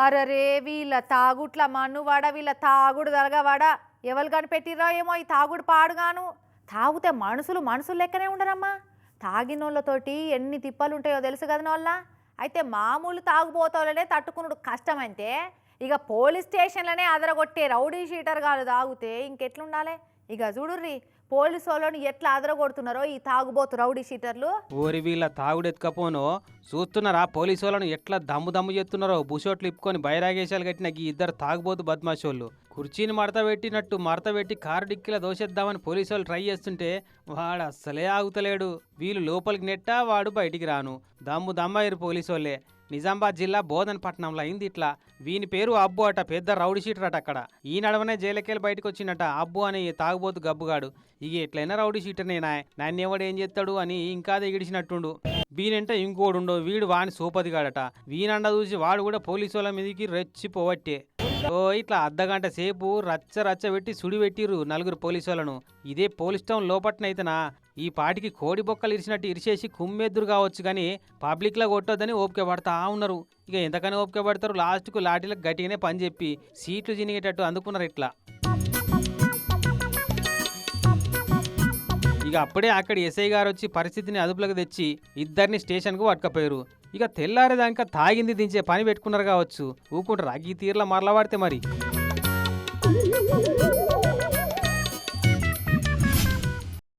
అరరే వీళ్ళ తాగుట్ల మన్నువాడ వీళ్ళ తాగుడు దరగవాడ ఎవరు కనిపెట్టిర్రో ఏమో ఈ తాగుడు పాడుగాను. తాగితే మనుషులు లెక్కనే ఉండరమ్మా. తాగినోళ్ళతోటి ఎన్ని తిప్పలు ఉంటాయో తెలుసు కదా వాళ్ళ. అయితే మామూలు తాగుబోతోళ్ళనే తట్టుకునుడు కష్టమంటే ఇక పోలీస్ స్టేషన్లనే అదరగొట్టే రౌడీ షీటర్ గారు తాగితే ఇంకెట్లుండాలి. ఇక చూడుర్రి పోలీసు వాళ్ళని ఎట్లా అదరగొడుతున్నారో ఈ తాగుబోతు రౌడీ షీటర్లు. ఓరి వీళ్ళ తాగుడెత్తుకపోనో చూస్తున్నారా పోలీసు వాళ్ళను ఎట్లా దమ్ము చేస్తున్నారో. బుషోట్లు ఇప్పుకొని బైరాగేశాలు కట్టిన ఈ ఇద్దరు తాగుబోతు బద్మాషోళ్ళు కుర్చీని మడత పెట్టి కారు డిక్కిలా దోషేద్దామని పోలీసు వాళ్ళు ట్రై చేస్తుంటే వాడు అస్సలే ఆగుతలేడు. వీళ్ళు లోపలికి నెట్టా వాడు బయటికి రాను. దమ్మయ్యారు పోలీసు వాళ్ళే. నిజామాబాద్ జిల్లా బోధనపట్నంలో అయింది ఇట్లా. వీని పేరు అబ్బు అట, పెద్ద రౌడీ షీటర్ అట. అక్కడ ఈ నడవనే జైలకెళ్ళి బయటకు వచ్చినట అబ్బు అని తాగుబోతు గబ్బుగాడు. ఇక ఎట్లయినా రౌడీ షీటర్నేనా, నన్ను ఎవడు ఏం చేస్తాడు అని ఇంకా దిగిడిచినట్టుండు. వీనంటే ఇంకోడుండో వీడు వాని సోపతిగాడట. వీనండ చూసి వాడు కూడా పోలీసు వాళ్ళ మీదకి రెచ్చిపోవట్టే. ఓ ఇట్లా అర్ధగంట సేపు రచ్చ పెట్టి సుడి పెట్టిర్రు నలుగురు పోలీసు వాళ్ళను. ఇదే పోలీస్ టౌన్ లోపట్నైతేనా ఈ పాటికి కోడి బొక్కలు ఇరిచినట్టు ఇరిచేసి కుమ్మెద్దురు కావచ్చు, కానీ పబ్లిక్లో కొట్టొద్దని ఓపిక పడతా ఉన్నారు. ఇక ఎంతకని ఓపిక పడతారు, లాస్ట్కు లాఠీలకు గట్టిగానే పని చెప్పి సీట్లు చినిగేటట్టు అందుకున్నారు ఇట్లా. ఇక అప్పుడే అక్కడ ఎస్ఐ గారు వచ్చి పరిస్థితిని అదుపులోకి తెచ్చి ఇద్దరిని స్టేషన్కు పట్టుకపోయారు. ఇక తెల్లారేదాకా తాగింది దించే పని పెట్టుకున్నారు కావచ్చు. ఊకుంటారు అగ్గి తీర్ల మరల పడితే మరి.